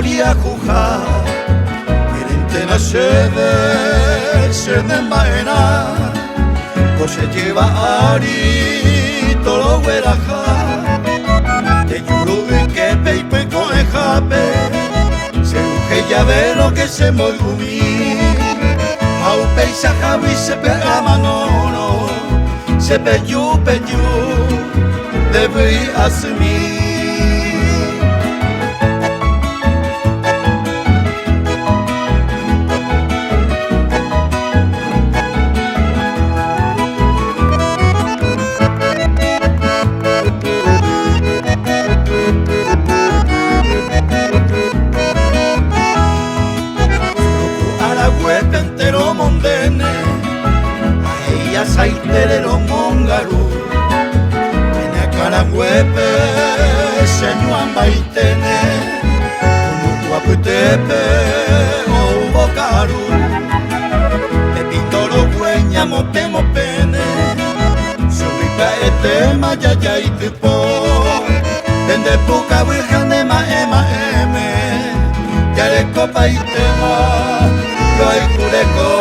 horia juja Irentena sede maena Kose lleva ari tolo hueraja Te yuru que peipe koe jape Se uge ya ve lo que se moigumi Au peisa javi se pega manono Se peyu Debui asumi Entero mondene Aia saiterero mongaru Ene karanguepe Señuan baitene Unu guaputepe Oubo karu Epitoro gueña mope mopene Subipa ete mayaya itipo Dende puka virgen ema eme Yareko paitema Ay, cureko